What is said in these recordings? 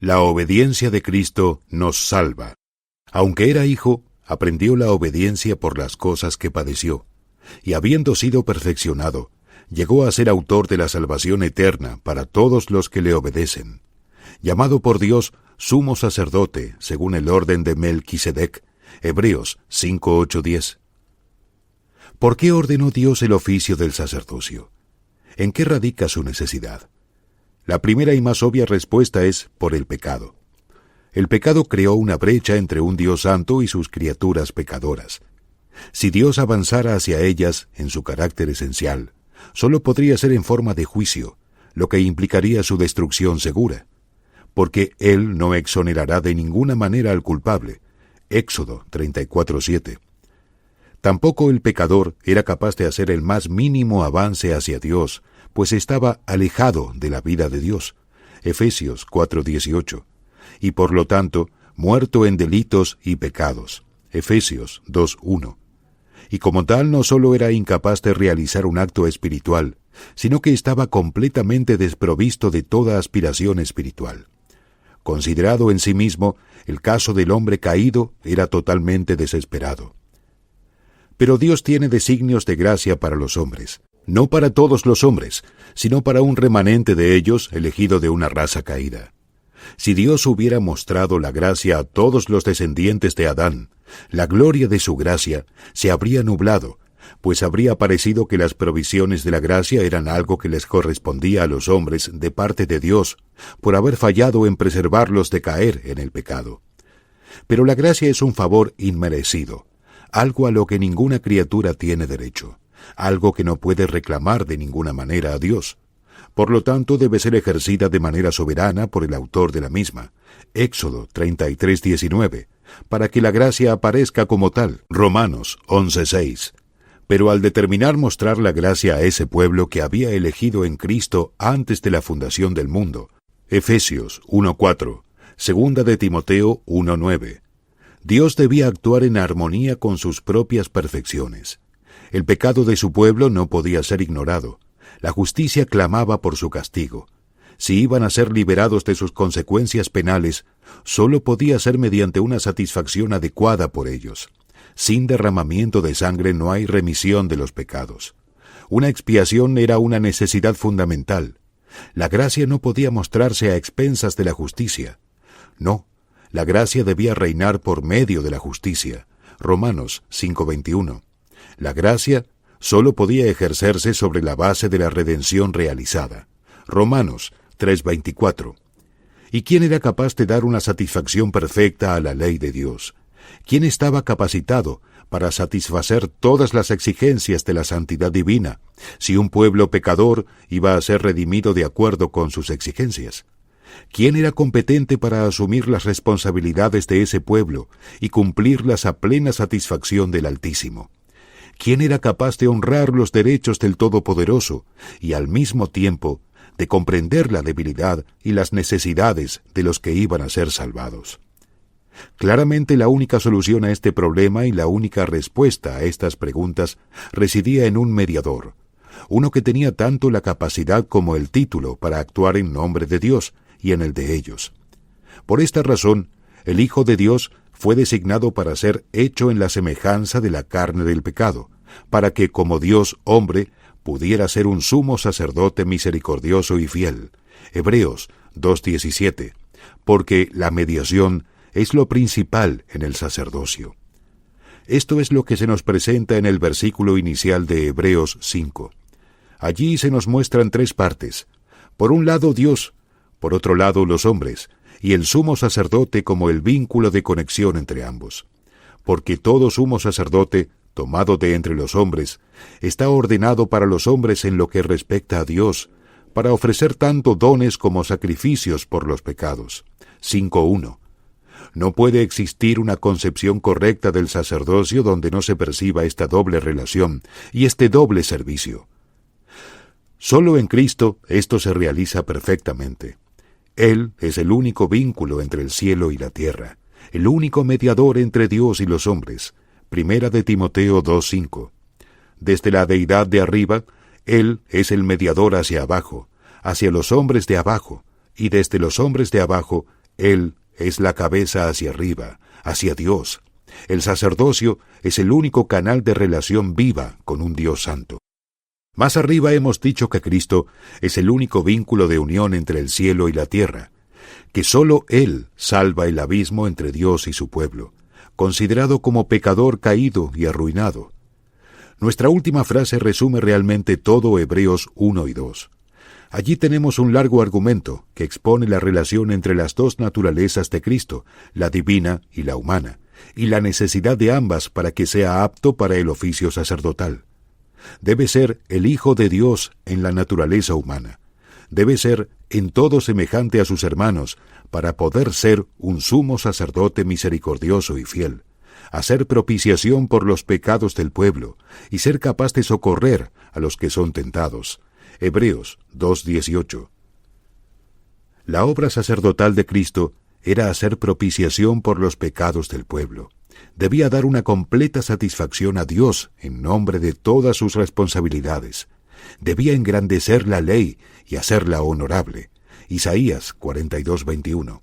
La obediencia de Cristo nos salva. Aunque era hijo, aprendió la obediencia por las cosas que padeció, y habiendo sido perfeccionado, llegó a ser autor de la salvación eterna para todos los que le obedecen. Llamado por Dios sumo sacerdote, según el orden de Melquisedec, Hebreos 5, 8, 10. ¿Por qué ordenó Dios el oficio del sacerdocio? ¿En qué radica su necesidad? La primera y más obvia respuesta es por el pecado. El pecado creó una brecha entre un Dios santo y sus criaturas pecadoras. Si Dios avanzara hacia ellas en su carácter esencial, solo podría ser en forma de juicio, lo que implicaría su destrucción segura, porque Él no exonerará de ninguna manera al culpable. Éxodo 34:7. Tampoco el pecador era capaz de hacer el más mínimo avance hacia Dios, pues estaba alejado de la vida de Dios. Efesios 4:18. Y por lo tanto, muerto en delitos y pecados. Efesios 2:1. Y como tal no solo era incapaz de realizar un acto espiritual, sino que estaba completamente desprovisto de toda aspiración espiritual. Considerado en sí mismo, el caso del hombre caído era totalmente desesperado. Pero Dios tiene designios de gracia para los hombres, no para todos los hombres, sino para un remanente de ellos elegido de una raza caída. Si Dios hubiera mostrado la gracia a todos los descendientes de Adán, la gloria de su gracia se habría nublado, pues habría parecido que las provisiones de la gracia eran algo que les correspondía a los hombres de parte de Dios, por haber fallado en preservarlos de caer en el pecado. Pero la gracia es un favor inmerecido, algo a lo que ninguna criatura tiene derecho, algo que no puede reclamar de ninguna manera a Dios. Por lo tanto, debe ser ejercida de manera soberana por el autor de la misma, Éxodo 33:19, para que la gracia aparezca como tal, Romanos 11:6. Pero al determinar mostrar la gracia a ese pueblo que había elegido en Cristo antes de la fundación del mundo, Efesios 1:4, segunda de Timoteo 1:9, Dios debía actuar en armonía con sus propias perfecciones. El pecado de su pueblo no podía ser ignorado. La justicia clamaba por su castigo. Si iban a ser liberados de sus consecuencias penales, sólo podía ser mediante una satisfacción adecuada por ellos. Sin derramamiento de sangre no hay remisión de los pecados. Una expiación era una necesidad fundamental. La gracia no podía mostrarse a expensas de la justicia. No, la gracia debía reinar por medio de la justicia. Romanos 5:21. La gracia solo podía ejercerse sobre la base de la redención realizada. Romanos 3:24. ¿Y quién era capaz de dar una satisfacción perfecta a la ley de Dios? ¿Quién estaba capacitado para satisfacer todas las exigencias de la santidad divina, si un pueblo pecador iba a ser redimido de acuerdo con sus exigencias? ¿Quién era competente para asumir las responsabilidades de ese pueblo y cumplirlas a plena satisfacción del Altísimo? ¿Quién era capaz de honrar los derechos del Todopoderoso y al mismo tiempo de comprender la debilidad y las necesidades de los que iban a ser salvados? Claramente la única solución a este problema y la única respuesta a estas preguntas residía en un mediador, uno que tenía tanto la capacidad como el título para actuar en nombre de Dios y en el de ellos. Por esta razón, el Hijo de Dios fue designado para ser hecho en la semejanza de la carne del pecado, para que como Dios hombre pudiera ser un sumo sacerdote misericordioso y fiel. Hebreos 2:17, porque la mediación es lo principal en el sacerdocio. Esto es lo que se nos presenta en el versículo inicial de Hebreos 5. Allí se nos muestran tres partes. Por un lado Dios, por otro lado los hombres, y el sumo sacerdote como el vínculo de conexión entre ambos. Porque todo sumo sacerdote, tomado de entre los hombres, está ordenado para los hombres en lo que respecta a Dios, para ofrecer tanto dones como sacrificios por los pecados. 5:1. No puede existir una concepción correcta del sacerdocio donde no se perciba esta doble relación y este doble servicio. Solo en Cristo esto se realiza perfectamente. Él es el único vínculo entre el cielo y la tierra, el único mediador entre Dios y los hombres. Primera de Timoteo 2:5. Desde la deidad de arriba, Él es el mediador hacia abajo, hacia los hombres de abajo, y desde los hombres de abajo, Él es la cabeza hacia arriba, hacia Dios. El sacerdocio es el único canal de relación viva con un Dios santo. Más arriba hemos dicho que Cristo es el único vínculo de unión entre el cielo y la tierra, que sólo Él salva el abismo entre Dios y su pueblo, considerado como pecador caído y arruinado. Nuestra última frase resume realmente todo Hebreos 1 y 2. Allí tenemos un largo argumento que expone la relación entre las dos naturalezas de Cristo, la divina y la humana, y la necesidad de ambas para que sea apto para el oficio sacerdotal. Debe ser el Hijo de Dios en la naturaleza humana. Debe ser en todo semejante a sus hermanos para poder ser un sumo sacerdote misericordioso y fiel, hacer propiciación por los pecados del pueblo y ser capaz de socorrer a los que son tentados. Hebreos 2:18. La obra sacerdotal de Cristo era hacer propiciación por los pecados del pueblo. Debía dar una completa satisfacción a Dios en nombre de todas sus responsabilidades. Debía engrandecer la ley y hacerla honorable. Isaías 42:21.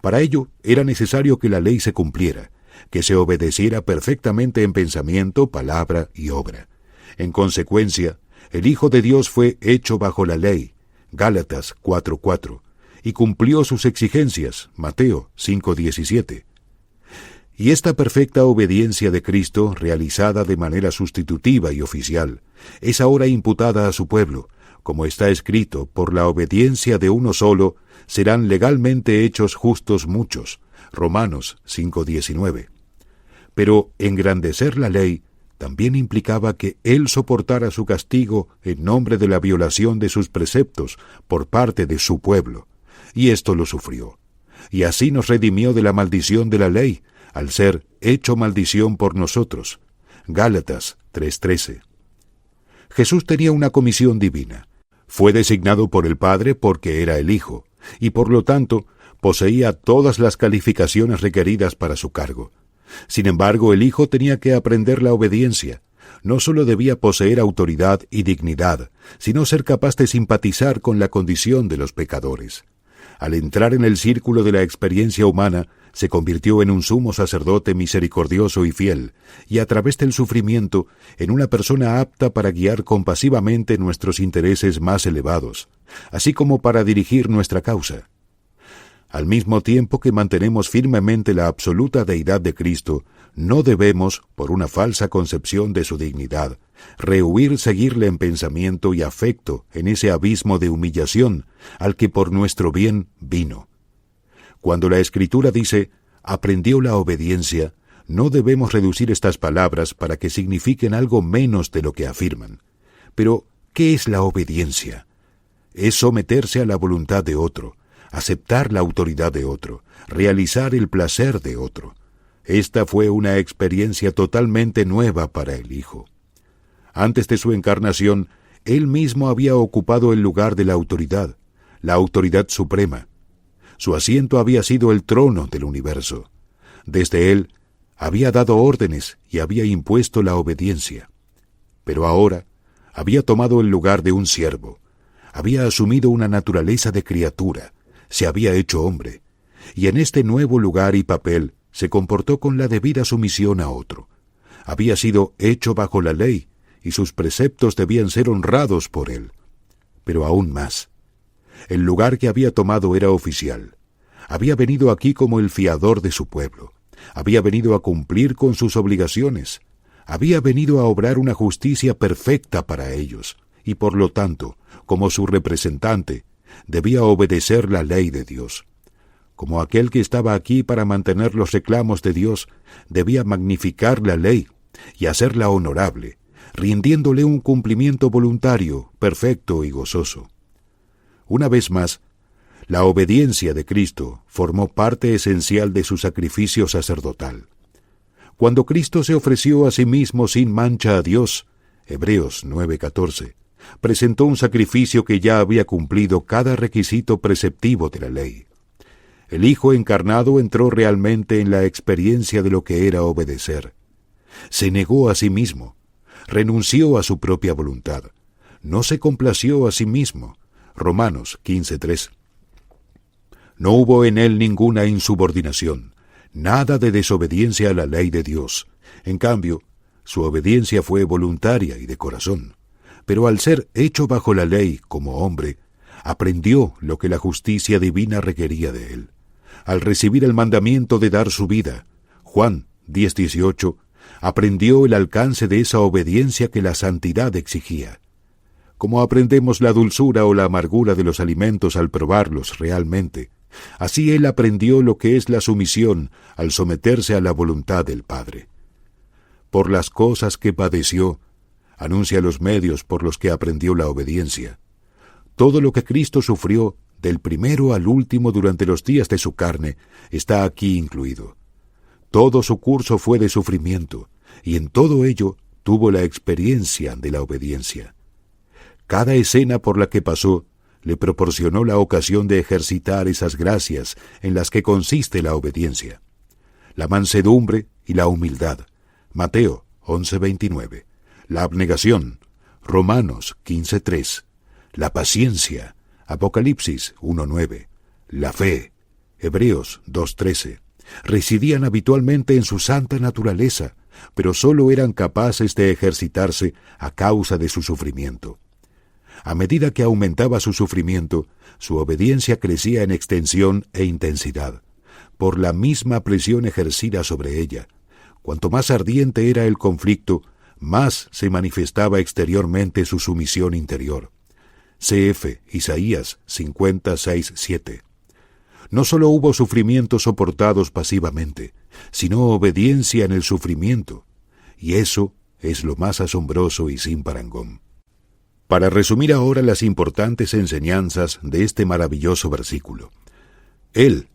Para ello era necesario que la ley se cumpliera, que se obedeciera perfectamente en pensamiento, palabra y obra. En consecuencia, el Hijo de Dios fue hecho bajo la ley, Gálatas 4:4, y cumplió sus exigencias, Mateo 5:17. Y esta perfecta obediencia de Cristo, realizada de manera sustitutiva y oficial, es ahora imputada a su pueblo, como está escrito: por la obediencia de uno solo serán legalmente hechos justos muchos, Romanos 5:19. Pero engrandecer la ley también implicaba que Él soportara su castigo en nombre de la violación de sus preceptos por parte de su pueblo, y esto lo sufrió. Y así nos redimió de la maldición de la ley, al ser hecho maldición por nosotros. Gálatas 3:13. Jesús tenía una comisión divina. Fue designado por el Padre porque era el Hijo, y por lo tanto poseía todas las calificaciones requeridas para su cargo. Sin embargo, el Hijo tenía que aprender la obediencia. No solo debía poseer autoridad y dignidad, sino ser capaz de simpatizar con la condición de los pecadores. Al entrar en el círculo de la experiencia humana, se convirtió en un sumo sacerdote misericordioso y fiel, y a través del sufrimiento, en una persona apta para guiar compasivamente nuestros intereses más elevados, así como para dirigir nuestra causa. Al mismo tiempo que mantenemos firmemente la absoluta deidad de Cristo, no debemos, por una falsa concepción de su dignidad, rehuir seguirle en pensamiento y afecto en ese abismo de humillación al que por nuestro bien vino. Cuando la Escritura dice, aprendió la obediencia, no debemos reducir estas palabras para que signifiquen algo menos de lo que afirman. Pero, ¿qué es la obediencia? Es someterse a la voluntad de otro, aceptar la autoridad de otro, realizar el placer de otro. Esta fue una experiencia totalmente nueva para el Hijo. Antes de su encarnación, Él mismo había ocupado el lugar de la autoridad suprema. Su asiento había sido el trono del universo. Desde Él había dado órdenes y había impuesto la obediencia. Pero ahora había tomado el lugar de un siervo, había asumido una naturaleza de criatura, se había hecho hombre, y en este nuevo lugar y papel se comportó con la debida sumisión a otro. Había sido hecho bajo la ley, y sus preceptos debían ser honrados por él. Pero aún más, el lugar que había tomado era oficial. Había venido aquí como el fiador de su pueblo. Había venido a cumplir con sus obligaciones. Había venido a obrar una justicia perfecta para ellos, y por lo tanto, como su representante, debía obedecer la ley de Dios. Como aquel que estaba aquí para mantener los reclamos de Dios, debía magnificar la ley y hacerla honorable, rindiéndole un cumplimiento voluntario, perfecto y gozoso. Una vez más, la obediencia de Cristo formó parte esencial de su sacrificio sacerdotal. Cuando Cristo se ofreció a sí mismo sin mancha a Dios, Hebreos 9:14, presentó un sacrificio que ya había cumplido cada requisito preceptivo de la ley. El Hijo encarnado entró realmente en la experiencia de lo que era obedecer. Se negó a sí mismo, renunció a su propia voluntad, no se complació a sí mismo. Romanos 15:3. No hubo en él ninguna insubordinación, nada de desobediencia a la ley de Dios. En cambio, su obediencia fue voluntaria y de corazón. Pero al ser hecho bajo la ley como hombre, aprendió lo que la justicia divina requería de él. Al recibir el mandamiento de dar su vida, Juan 10:18, aprendió el alcance de esa obediencia que la santidad exigía. Como aprendemos la dulzura o la amargura de los alimentos al probarlos realmente, así él aprendió lo que es la sumisión al someterse a la voluntad del Padre. Por las cosas que padeció, anuncia los medios por los que aprendió la obediencia. Todo lo que Cristo sufrió, del primero al último durante los días de su carne, está aquí incluido. Todo su curso fue de sufrimiento, y en todo ello tuvo la experiencia de la obediencia. Cada escena por la que pasó le proporcionó la ocasión de ejercitar esas gracias en las que consiste la obediencia. La mansedumbre y la humildad, Mateo 11:29. La abnegación, Romanos 15:3. La paciencia, Apocalipsis 1:9. La fe, Hebreos 2:13. Residían habitualmente en su santa naturaleza, pero sólo eran capaces de ejercitarse a causa de su sufrimiento. A medida que aumentaba su sufrimiento, su obediencia crecía en extensión e intensidad, por la misma presión ejercida sobre ella. Cuanto más ardiente era el conflicto, más se manifestaba exteriormente su sumisión interior. Cf. Isaías 56:7. No sólo hubo sufrimientos soportados pasivamente, sino obediencia en el sufrimiento, y eso es lo más asombroso y sin parangón. Para resumir ahora las importantes enseñanzas de este maravilloso versículo, él,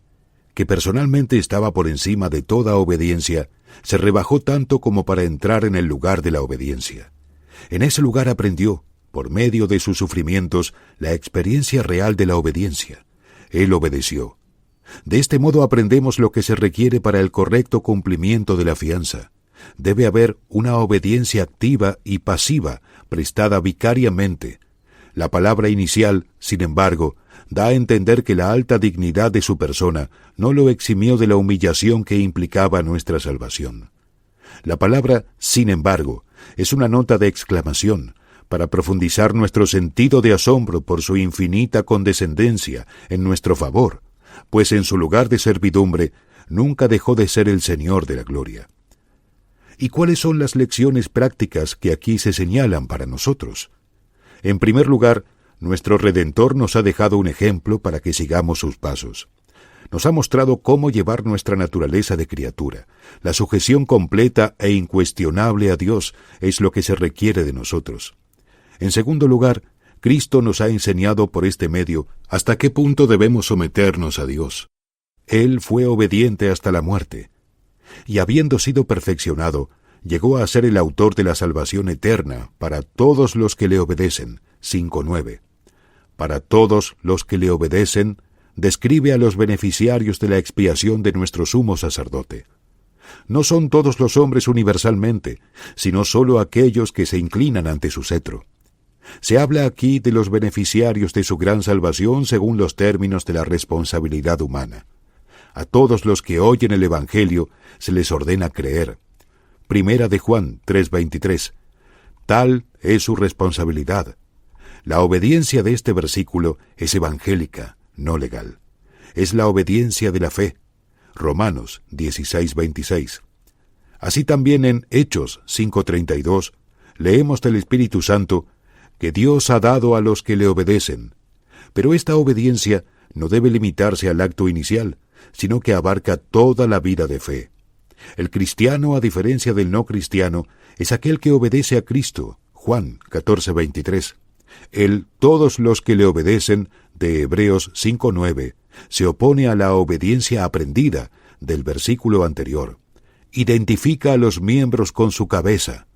que personalmente estaba por encima de toda obediencia, se rebajó tanto como para entrar en el lugar de la obediencia. En ese lugar aprendió, por medio de sus sufrimientos, la experiencia real de la obediencia. Él obedeció. De este modo aprendemos lo que se requiere para el correcto cumplimiento de la fianza. Debe haber una obediencia activa y pasiva, prestada vicariamente. La palabra inicial, sin embargo, da a entender que la alta dignidad de su persona no lo eximió de la humillación que implicaba nuestra salvación. La palabra, sin embargo, es una nota de exclamación, para profundizar nuestro sentido de asombro por su infinita condescendencia en nuestro favor, pues en su lugar de servidumbre nunca dejó de ser el Señor de la gloria. ¿Y cuáles son las lecciones prácticas que aquí se señalan para nosotros? En primer lugar, nuestro Redentor nos ha dejado un ejemplo para que sigamos sus pasos. Nos ha mostrado cómo llevar nuestra naturaleza de criatura. La sujeción completa e incuestionable a Dios es lo que se requiere de nosotros. En segundo lugar, Cristo nos ha enseñado por este medio hasta qué punto debemos someternos a Dios. Él fue obediente hasta la muerte, y habiendo sido perfeccionado, llegó a ser el autor de la salvación eterna para todos los que le obedecen. 5:9. Para todos los que le obedecen, describe a los beneficiarios de la expiación de nuestro sumo sacerdote. No son todos los hombres universalmente, sino sólo aquellos que se inclinan ante su cetro. Se habla aquí de los beneficiarios de su gran salvación según los términos de la responsabilidad humana. A todos los que oyen el Evangelio se les ordena creer. Primera de Juan 3:23. Tal es su responsabilidad. La obediencia de este versículo es evangélica, no legal. Es la obediencia de la fe. Romanos 16:26. Así también en Hechos 5:32 leemos del Espíritu Santo que Dios ha dado a los que le obedecen. Pero esta obediencia no debe limitarse al acto inicial, sino que abarca toda la vida de fe. El cristiano, a diferencia del no cristiano, es aquel que obedece a Cristo. Juan 14:23. Todos los que le obedecen, de Hebreos 5:9, se opone a la obediencia aprendida del versículo anterior. Identifica a los miembros con su cabeza,